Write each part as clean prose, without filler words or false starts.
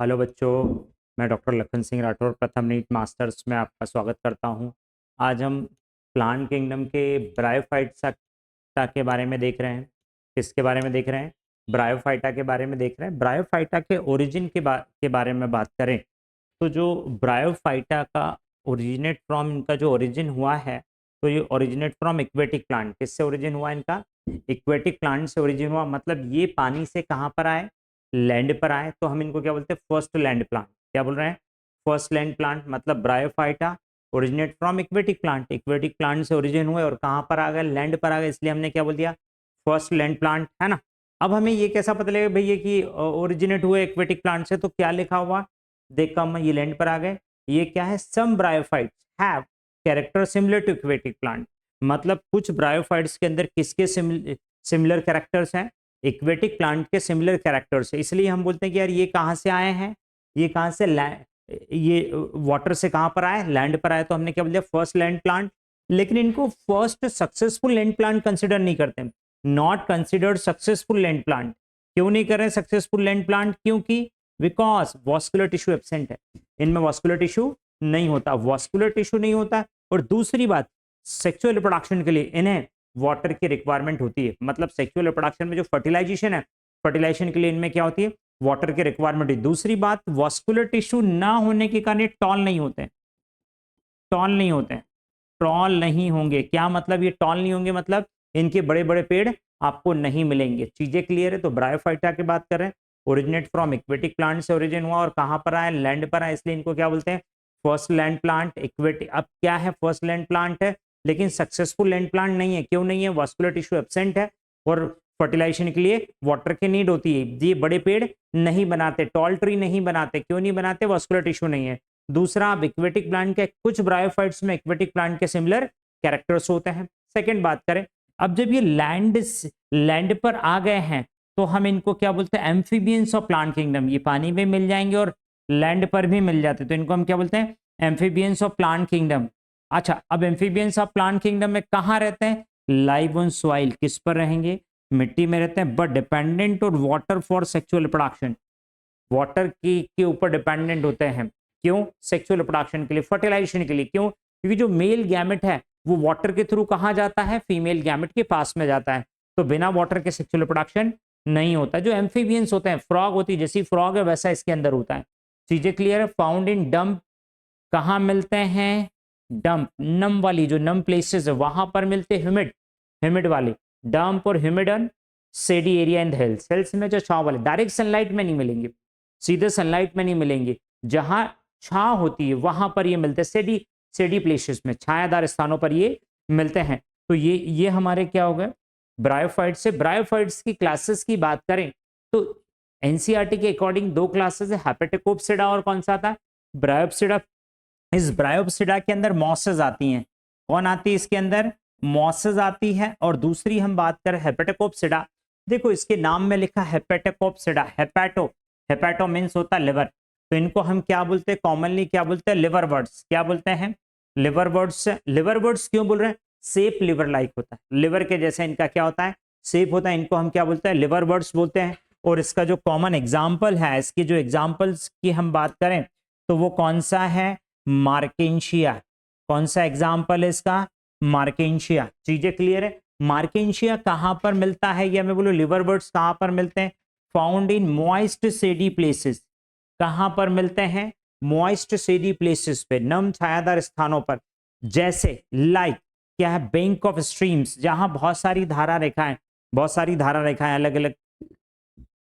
Hello बच्चों, मैं doctor Lakhan Singh Rathore प्रथम नीट मास्टर्स में आपका स्वागत करता हूं। आज हम प्लांट किंगडम के ब्रायोफाइटा के बारे में देख रहे हैं। किसके बारे में देख रहे हैं? ब्रायोफाइटा के बारे में देख रहे हैं। ब्रायोफाइटा के ओरिजिन के बारे में बात करें तो जो ब्रायोफाइटा का ओरिजिनेट फ्रॉम, इनका जो ओरिजिन हुआ है, तो ये ओरिजिनेट फ्रॉम इक्वेटिक प्लांट। किससे ओरिजिन हुआ इनका? इक्वेटिक प्लांट से ओरिजिन हुआ। मतलब ये पानी से कहाँ पर आए? लैंड पर आए। तो हम इनको क्या बोलते हैं? First land plant. क्या बोल रहे हैं? First land plant. मतलब bryophyta originate from aquatic plant. Aquatic plant से ओरिजिन हुए और कहाँ पर आ गए? लैंड पर आ गए, इसलिए हमने क्या बोल दिया? फर्स्ट लैंड प्लांट, है ना। अब हमें ये कैसा पता लगेगा भैया कि ओरिजिनेट हुए इक्वेटिक प्लांट से? तो क्या लिखा हुआ देखा, हम ये लैंड पर आ गए। ये क्या है? Some bryophytes have character similar to aquatic plant. मतलब कुछ ब्रायोफाइट्स के अंदर किसके सिमिलर कैरेक्टर्स हैं? इक्वेटिक प्लांट के सिमिलर कैरेक्टर्स है। इसलिए हम बोलते हैं कि यार ये कहाँ से आए हैं? ये कहाँ से ये वाटर से कहाँ पर आए? लैंड पर आए। तो हमने क्या बोल दिया? First land plant. लेकिन इनको first successful land plant consider नहीं करते। Not considered successful land plant. क्यों नहीं कर रहे सक्सेसफुल लैंड प्लांट? क्योंकि बिकॉज वॉस्कुलर टिश्यू एब्सेंट है। इनमें वॉस्कुलर टिश्यू नहीं होता। वॉस्कुलर टिश्यू नहीं होता। और दूसरी बात, सेक्सुअल रिप्रोडक्शन के लिए इन्हें वाटर की रिक्वायरमेंट होती है। मतलब सेक्सुअल रिप्रोडक्शन में जो फर्टिलाइजेशन है, फर्टिलाइजेशन के लिए इनमें क्या होती है? वाटर की रिक्वायरमेंट है। दूसरी बात, वॉस्कुलर टिश्यू ना होने के कारण टॉल नहीं होते हैं। टॉल नहीं होते हैं। टॉल नहीं होंगे। क्या मतलब ये टॉल नहीं होंगे? मतलब इनके बड़े बड़े पेड़ आपको नहीं मिलेंगे। चीजें क्लियर है? तो ब्रायोफाइटा की बात करें, ओरिजिनेट फ्रॉम इक्वेटिक प्लांट से ओरिजिन हुआ और कहां पर आए? लैंड पर आए। इसलिए इनको क्या बोलते हैं? First land plant. इक्वेटिक अब क्या है? फर्स्ट लैंड प्लांट है, लेकिन सक्सेसफुल लैंड प्लांट नहीं है। क्यों नहीं है? वास्कुलर टिश्यू एब्सेंट है और फर्टिलाइजेशन के लिए वाटर की नीड होती है। ये बड़े पेड़ नहीं बनाते, टॉल ट्री नहीं बनाते। क्यों नहीं बनाते? वास्कुलर टिश्यू नहीं है। दूसरा, अब इक्वेटिक प्लांट के कुछ ब्रायोफाइट्स में इक्वेटिक प्लांट के सिमिलर कैरेक्टर्स होते हैं। सेकंड बात करें, अब जब ये लैंड पर आ गए हैं तो हम इनको क्या बोलते हैं? Amphibians of plant kingdom. ये पानी में मिल जाएंगे और लैंड पर भी मिल जाते, तो इनको हम क्या बोलते हैं? Amphibians of plant kingdom. अच्छा, अब एम्फीबियंस ऑफ प्लांट किंगडम में कहाँ रहते हैं? Live on soil. किस पर रहेंगे? मिट्टी में रहते हैं, but dependent on water for sexual reproduction. Water की के ऊपर डिपेंडेंट होते हैं। क्यों? सेक्सुअल रिप्रोडक्शन के लिए, फर्टिलाइजेशन के लिए। क्यों? क्योंकि जो मेल गैमेट है वो वाटर के थ्रू कहाँ जाता है? फीमेल गैमेट के पास में जाता है। तो बिना वाटर के सेक्सुअल रिप्रोडक्शन नहीं होता। जो एम्फीबियंस होते हैं, फ्रॉग होती है, जैसी फ्रॉग है वैसा इसके अंदर होता है। चीजें क्लियर है? Found in dump. कहाँ मिलते हैं? डंप, नम वाली जो नम प्लेसेस है वहां पर मिलते। ह्यूमिड, ह्यूमिड वाली डंप और ह्यूमिडन सेडी एरिया इन हिल्स। हिल्स में जो छाव वाले, डायरेक्ट सनलाइट में नहीं मिलेंगे, सीधे सनलाइट में नहीं मिलेंगे। जहां छाव होती है वहां पर ये मिलते हैं। सेडी सेडी प्लेसेस में, छायादार स्थानों पर ये मिलते हैं। तो ये हमारे क्या हो गए? ब्रायोफाइट से। ब्रायोफाइट्स की क्लासेस की बात करें तो एनसीईआरटी के अकॉर्डिंग दो क्लासेस है, हेपेटोकोप्सिडा और कौन सा था? ब्रायोप्सिडा। इस ब्रायोप्सिडा के अंदर मॉसेज आती हैं। कौन आती है इसके अंदर? मॉसेज आती है। और दूसरी हम बात करें हेपेटोकोप्सिडा, देखो इसके नाम में लिखा हेपेटोकोप्सिडा। हेपेटो, हेपेटो मीन्स होता है लिवर। तो इनको हम क्या बोलते हैं? कॉमनली क्या बोलते हैं? Liver birds. क्या बोलते हैं? Liver birds. लिवर बर्ड्स क्यों बोल रहे हैं? शेप लिवर लाइक होता है, लिवर के जैसे इनका क्या होता है? शेप होता है। इनको हम क्या बोलते हैं? लिवर बर्ड्स बोलते हैं। और इसका जो कॉमन एग्जाम्पल है, इसकी जो एग्जाम्पल्स की हम बात करें तो वो कौन सा है? मार्केंशिया। कौन सा एग्जाम्पल है इसका? मार्केंशिया। चीजें क्लियर है? मार्केंशिया कहां पर मिलता है? या मैं बोलूं लिवर बर्ड्स कहां पर मिलते हैं? Found in moist shady places. कहां पर मिलते हैं? मॉइस्ट सेडी प्लेसेस पे, नम छायादार स्थानों पर। जैसे लाइक क्या है? बैंक ऑफ स्ट्रीम्स, जहां बहुत सारी धारा रेखाएं, बहुत सारी धारा रेखाएं, अलग अलग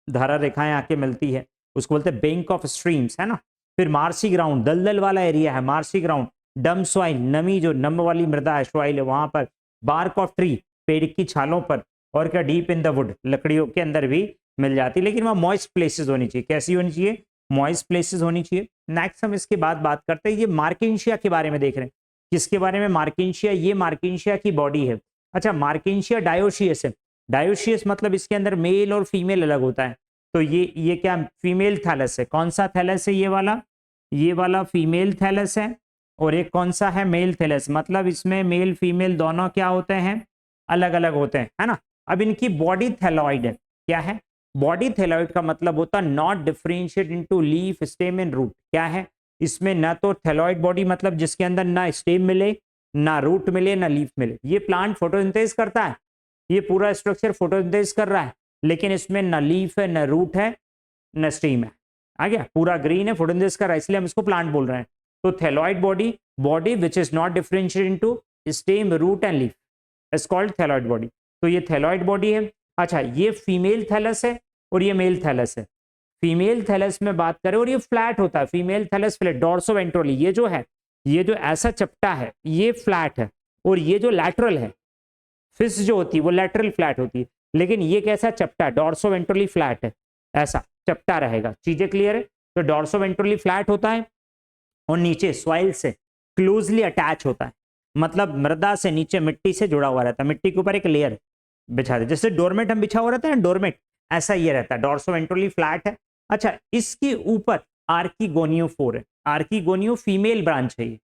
धारा रेखाएं आके मिलती है, उसको बोलते हैं बैंक ऑफ स्ट्रीम्स, है ना। फिर मार्सी ग्राउंड, दलदल वाला एरिया है मार्सी ग्राउंड। डम सॉइल, नमी जो नम वाली मृदा है, सॉइल है वहां पर। बार्क ऑफ ट्री, पेड़ की छालों पर। और क्या? डीप इन द वुड, लकड़ियों के अंदर भी मिल जाती है। लेकिन वहां मॉइस्ट प्लेसेस होनी चाहिए। कैसी होनी चाहिए? मॉइस्ट प्लेसेस होनी चाहिए। नेक्स्ट हम इसके बाद बात करते हैं, ये मार्केंशिया के बारे में देख रहे हैं। किसके बारे में? मार्केंशिया। ये मार्केंशिया की बॉडी है। अच्छा, मार्केंशिया डायोशियस है। डायोशियस मतलब इसके अंदर मेल और फीमेल अलग होता है। तो ये क्या? फीमेल थैलस है। कौन सा थैलस है? ये वाला फीमेल थैलस है। और एक कौन सा है? Male thallus. मतलब इसमें मेल फीमेल दोनों क्या होते हैं? अलग अलग होते हैं, है ना। अब इनकी बॉडी थैलॉइड है। क्या है? बॉडी थैलॉइड का मतलब होता है not differentiate into leaf, stem and root. क्या है इसमें? ना तो थैलॉइड बॉडी मतलब जिसके अंदर ना स्टेम मिले, ना रूट मिले, ना लीफ मिले। ये प्लांट फोटोसिंथेसिस करता है, ये पूरा स्ट्रक्चर फोटोसिंथेसिस कर रहा है, लेकिन इसमें ना लीफ है, ना रूट है, ना स्टेम है। आ गया? पूरा ग्रीन है, फोटोसिंथेसिस कर रहा है, इसलिए हम इसको प्लांट बोल रहे हैं। तो thalloid body, body which is not differentiated into stem, root and leaf is called thalloid body. तो ये थैलॉइड बॉडी है। अच्छा, ये फीमेल थैलस है और ये मेल थैलस है। फीमेल थैलस में बात करें और ये फ्लैट होता है, फीमेल थैलस फ्लैट, डॉर्सोवेंट्रली ये जो है, ये जो ऐसा चपटा है ये फ्लैट है, और ये जो लैटरल है, फिश जो होती है वो लैटरल फ्लैट होती है, लेकिन ये कैसा चपटा, डॉर्सोवेंट्रली फ्लैट है, ऐसा चपटा रहेगा। चीजें क्लियर है? तो डॉर्सोवेंट्रली फ्लैट होता है और नीचे सॉइल से क्लोजली अटैच होता है, मतलब मृदा से नीचे मिट्टी से जुड़ा हुआ रहता है, मिट्टी के ऊपर एक लेयर बिछा दे, जैसे डोरमेट हम बिछा हुआ रहता है ना, डोरमेट, ऐसा ये रहता है, डॉर्सोवेंट्रली फ्लैट है। अच्छा, इसके ऊपर आर्किगोनियोफोर है, आर्किगोनियो फीमेल ब्रांच है, ये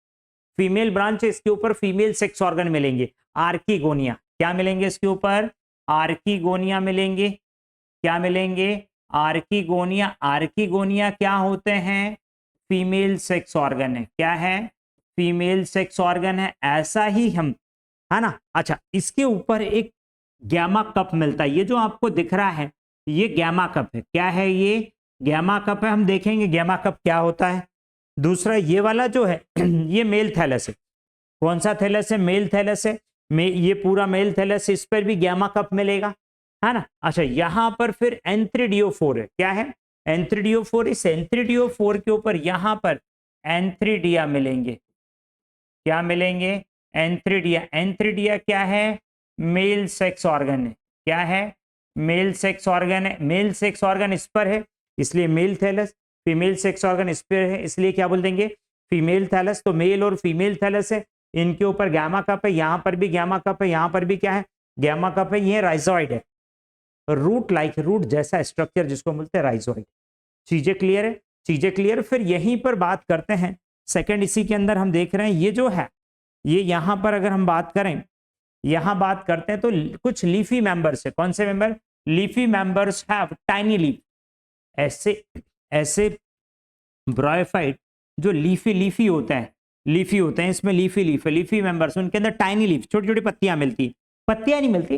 फीमेल ब्रांच है, इसके ऊपर फीमेल सेक्स ऑर्गन मिलेंगे, आर्किगोनिया। क्या मिलेंगे इसके ऊपर? आर्किगोनिया मिलेंगे। क्या मिलेंगे? आर्किगोनिया। आर्किगोनिया क्या होते हैं? फीमेल सेक्स ऑर्गन है। क्या है? फीमेल सेक्स ऑर्गन है, ऐसा ही हम, है ना। अच्छा, इसके ऊपर एक गैमा कप मिलता है, ये जो आपको दिख रहा है ये गैमा कप है। क्या है ये? गैमा कप है। हम देखेंगे गैमा कप क्या होता है। दूसरा ये वाला जो है ये मेल थैलस है। कौन सा थैलस है? मेल थैलस है। ये पूरा मेल थैलस है, इस पर भी गैमा कप मिलेगा, है ना। अच्छा, यहां पर फिर एंथ्रीडियोफोर है। क्या है? एंथ्रीडियोफोर। इस एंथ्रीडियोफोर के ऊपर यहां पर एंथ्रीडिया मिलेंगे। क्या मिलेंगे? एंथ्रीडिया। एंथ्रीडिया क्या है? मेल सेक्स ऑर्गन है। क्या है? मेल सेक्स ऑर्गन है। मेल सेक्स ऑर्गन इस पर है, इसलिए male thallus. Female sex organ इस पर है, इसलिए क्या बोल देंगे? Female thallus. तो मेल और फीमेल थैलस है, इनके ऊपर गैमा कप है, यहां पर भी गैमा कप है, यहां पर भी क्या है? गैमा कप है। ये राइजोइड है, रूट लाइक, रूट जैसा स्ट्रक्चर जिसको बोलते हैं राइजोइड। चीजें क्लियर है? चीजें क्लियर। फिर यहीं पर बात करते हैं सेकंड, इसी के अंदर हम देख रहे हैं ये जो है, ये यहां पर अगर हम बात करें, यहां बात करते हैं तो कुछ लीफी मेंबर्स है। कौन से member? Leafy members have tiny leaf. ऐसे ऐसे ब्रायोफाइट जो लीफी लीफी होते हैं, लीफी होते हैं, इसमें लीफी लीफ है, लीफी मेंबर्स, उनके अंदर टाइनी लीफ, छोटी छोटी पत्तियां मिलती, पत्तियां नहीं मिलती,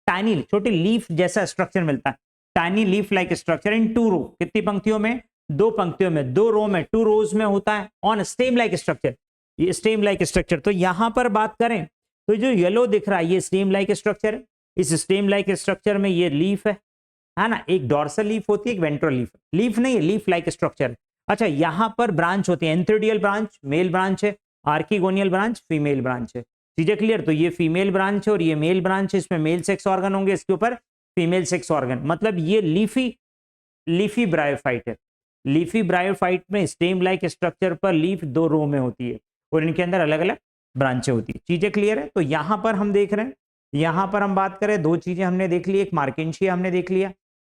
टाइनी छोटी लीफ जैसा स्ट्रक्चर मिलता है, tiny leaf like structure in two row. कितनी पंक्तियों में? दो पंक्तियों में, दो रो में, टू रोज में होता है, ऑन स्टेम लाइक स्ट्रक्चर, ये स्टेम लाइक स्ट्रक्चर। तो यहां पर बात करें तो जो येलो दिख रहा है ये स्टेम लाइक स्ट्रक्चर है। इस स्टेम लाइक स्ट्रक्चर में ये लीफ है ना, एक डॉर्सल लीफ होती है, एक वेंट्रल लीफ, लीफ नहीं है, लीफ लाइक स्ट्रक्चर। अच्छा, यहां पर ब्रांच होती है, एंथ्रीडियल ब्रांच मेल ब्रांच है, आर्किगोनियल ब्रांच फीमेल ब्रांच है। चीजें क्लियर? तो ये फीमेल ब्रांच है और ये मेल ब्रांच है, इसमें मेल सेक्स ऑर्गन होंगे, इसके ऊपर फीमेल सेक्स ऑर्गन, मतलब ये लीफी लीफी ब्रायोफाइट है। लीफी ब्रायोफाइट में स्टेम लाइक स्ट्रक्चर पर लीफ दो रो में होती है और इनके अंदर अलग अलग ब्रांचें होती है। चीजें क्लियर है? तो यहां पर हम देख रहे हैं, यहां पर हम बात करें, दो चीजें हमने देख ली, एक मार्केंशिया हमने देख लिया।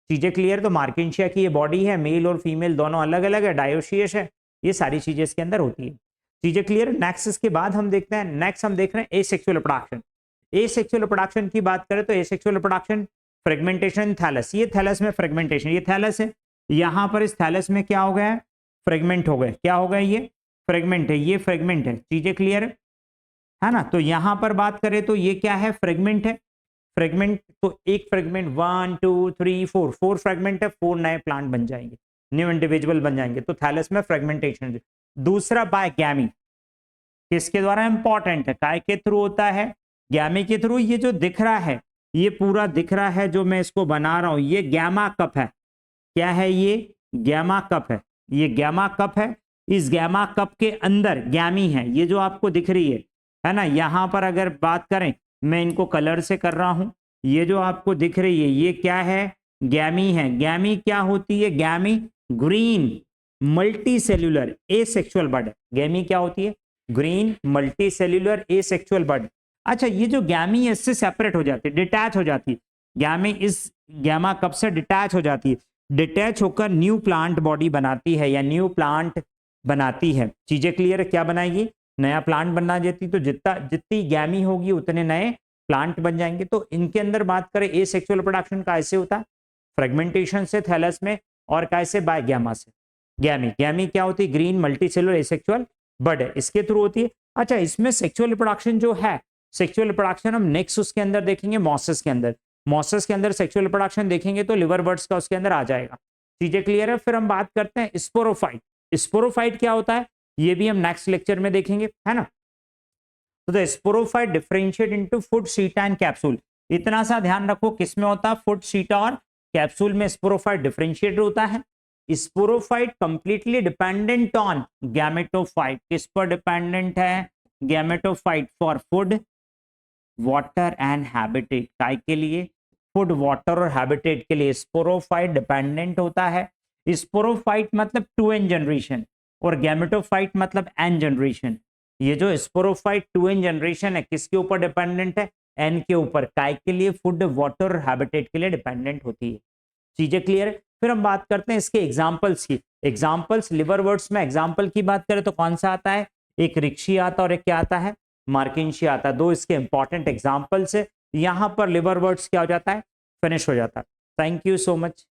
चीजें क्लियर? तो मार्केंशिया की ये बॉडी है, मेल और फीमेल दोनों अलग अलग है, डायोशियस है, ये सारी चीजें इसके अंदर होती है। चीजें क्लियर? नेक्स्ट इसके बाद हम देखते हैं, नेक्स्ट हम देख रहे हैं एसेक्सुअल रिप्रोडक्शन। एसेक्सुअल रिप्रोडक्शन की बात करें तो एसेक्सुअल रिप्रोडक्शन, फ्रेगमेंटेशन थैलस, ये थैलस में फ्रेगमेंटेशन, ये थैलस है, यहां पर इस थैलस में क्या हो गया है? फ्रेगमेंट हो गए। क्या हो गया? ये फ्रेगमेंट है, ये फ्रेगमेंट है। चीजें क्लियर है ना। तो यहां पर बात करें तो ये क्या है? फ्रेगमेंट है। फ्रेगमेंट, तो एक फ्रेगमेंट, 1 2 3 4, 4 फ्रेगमेंट है, 4 नए प्लांट बन जाएंगे, न्यू इंडिविजुअल बन जाएंगे। तो थैलस में फ्रेगमेंटेशन। दूसरा बाय गैमी, किसके द्वारा? इंपॉर्टेंट है, काय के थ्रू होता है? गैमी के थ्रू। ये जो दिख रहा है, ये पूरा दिख रहा है जो मैं इसको बना रहा हूं, ये गैमा कप है। क्या है ये? गैमा कप है, ये गैमा कप है। इस गैमा कप के अंदर गैमी है, ये जो आपको दिख रही है ना। यहां पर अगर बात करें, मैं इनको कलर से कर रहा हूं, ये जो आपको दिख रही है ये क्या है? गैमी है। गैमी क्या होती है? गैमी ग्रीन मल्टी सेल्यूलर एसेक्सुअल बड। गैमी क्या होती है? ग्रीन मल्टी सेल्यूलर एसेक्सुअल बड। अच्छा, ये जो गैमी है इससे सेपरेट हो जाती है, डिटैच हो जाती है, गैमी इस गैमा कप से डिटैच हो जाती है, डिटैच होकर न्यू प्लांट बॉडी बनाती है या न्यू प्लांट बनाती है। चीजें क्लियर है? क्या बनाएगी? नया प्लांट बनना देती। तो जितनी गैमी होगी उतने नए प्लांट बन जाएंगे। तो इनके अंदर बात करें एसेक्सुअल रिप्रोडक्शन का ऐसे होता है, फ्रेगमेंटेशन से थैलस में, और कैसे बाय गैमा से। गैमी, गैमी क्या होती है? ग्रीन मल्टीसेलुलर एसेक्सुअल बड है, इसके थ्रू होती है। अच्छा, इसमें सेक्सुअल रिप्रोडक्शन जो है, सेक्सुअल रिप्रोडक्शन हम नेक्स्ट उसके अंदर देखेंगे, मॉसेस के अंदर। मॉसेस के अंदर सेक्सुअल रिप्रोडक्शन देखेंगे तो लिवर बर्ड्स का उसके अंदर आ जाएगा। चीजें क्लियर है? फिर हम बात करते हैं स्पोरोफाइट। स्पोरोफाइट क्या होता है ये भी हम नेक्स्ट लेक्चर में देखेंगे, है ना। तो the sporophyte differentiate into foot, seta and capsule. इतना सा ध्यान रखो, किसमें होता है? फुट, शीटा और कैप्सूल में स्पोरोफाइट डिफरेंशिएट होता है। Sporophyte completely dependent on gametophyte. किस पर डिपेंडेंट है? Gametophyte for food, water and habitat. काय के लिए? फूड, वाटर और हैबिटेट के लिए स्पोरोफाइट डिपेंडेंट होता है। स्पोरोफाइट मतलब 2n जनरेशन और गैमेटोफाइट मतलब n जनरेशन। ये जो स्पोरोफाइट 2n जनरेशन है किसके ऊपर डिपेंडेंट है? n के ऊपर। काय के लिए? फूड, वाटर और हैबिटेट के लिए डिपेंडेंट होती है। चीजें क्लियर है? फिर हम बात करते हैं इसके एग्जाम्पल्स की। एग्जाम्पल्स लिवर वर्ड्स में एग्जाम्पल की बात करें तो कौन सा आता है? एक रिक्शी आता है और एक क्या आता है? मार्किंशी आता है। दो इसके इंपॉर्टेंट एग्जाम्पल्स है। यहां पर लिवर वर्ड्स क्या हो जाता है? फिनिश हो जाता है। Thank you so much.